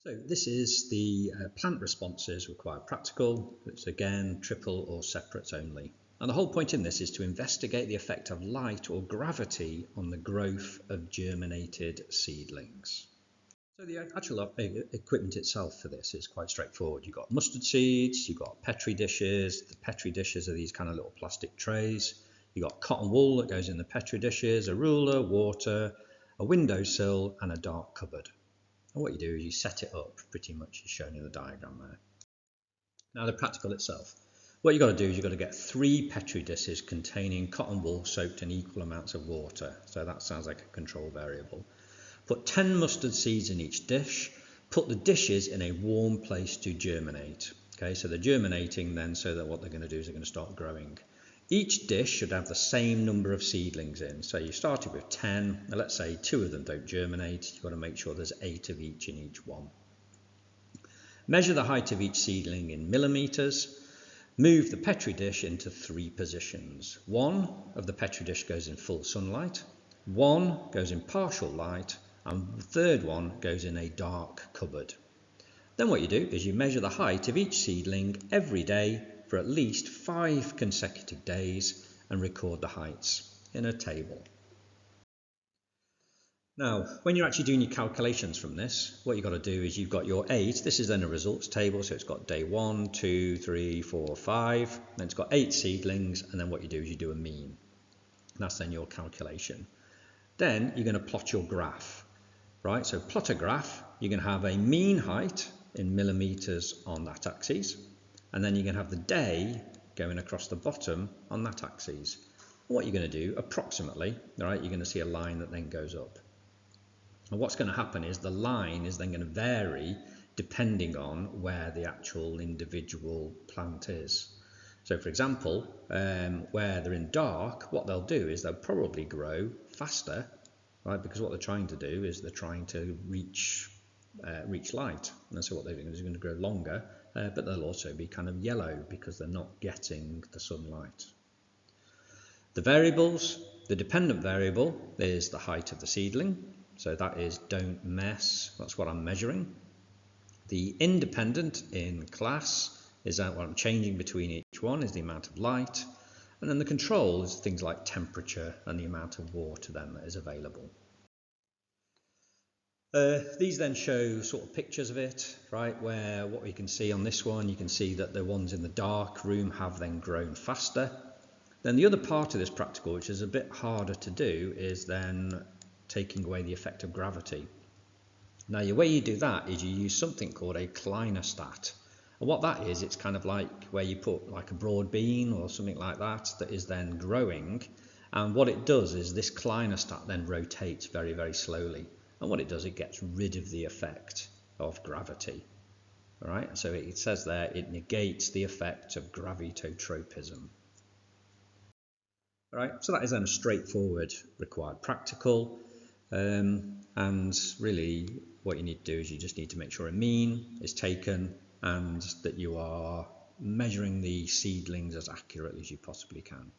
So this is the plant responses required practical. It's again triple or separates only. And the whole point in this is to investigate the effect of light or gravity on the growth of germinated seedlings. So the actual equipment itself for this is quite straightforward. You've got mustard seeds, you've got Petri dishes. The Petri dishes are these kind of little plastic trays. You've got cotton wool that goes in the Petri dishes, a ruler, water, a windowsill and a dark cupboard. And what you do is you set it up pretty much as shown in the diagram there. Now the practical itself. What you've got to do is you've got to get 3 Petri dishes containing cotton wool soaked in equal amounts of water. So that sounds like a control variable. Put 10 mustard seeds in each dish. Put the dishes in a warm place to germinate. Okay, so they're germinating then so that what they're going to do is they're going to start growing. Each dish should have the same number of seedlings in. So you started with 10, and let's say 2 of them don't germinate. You've got to make sure there's 8 of each in each one. Measure the height of each seedling in millimeters. Move the Petri dish into 3 positions. 1 of the Petri dish goes in full sunlight, 1 goes in partial light, and the third one goes in a dark cupboard. Then what you do is you measure the height of each seedling every day for at least 5 consecutive days and record the heights in a table. Now, when you're actually doing your calculations from this, what you've got to do is you've got your 8. This is then a results table, so it's got day 1, 2, 3, 4, 5. Then it's got 8 seedlings, and then what you do is you do a mean. That's then your calculation. Then you're going to plot your graph, right? So plot a graph. You're going to have a mean height in millimeters on that axis, and then you're going to have the day going across the bottom on that axis. What you're going to do, approximately, all right, you're going to see a line that then goes up. And what's going to happen is the line is then going to vary depending on where the actual individual plant is. So for example, where they're in dark, what they'll do is they'll probably grow faster, right? Because what they're trying to do is they're trying to reach light. And so what they're doing is going to grow longer, but they'll also be kind of yellow because they're not getting the sunlight. The variables, the dependent variable is the height of the seedling. So that is don't mess, that's what I'm measuring. The independent in class is that what I'm changing between each one is the amount of light. And then the control is things like temperature and the amount of water then that is available. These then show sort of pictures of it, right, where what we can see on this one, you can see that the ones in the dark room have then grown faster. Then the other part of this practical, which is a bit harder to do, is then taking away the effect of gravity. Now the way you do that is you use something called a clinostat. And what that is, it's kind of like where you put like a broad bean or something like that is then growing. And what it does is this clinostat then rotates very, very slowly. And what it does, it gets rid of the effect of gravity. All right, so it says there, it negates the effect of gravitotropism. All right, so that is then a straightforward required practical. And really what you need to do is you just need to make sure a mean is taken and that you are measuring the seedlings as accurately as you possibly can.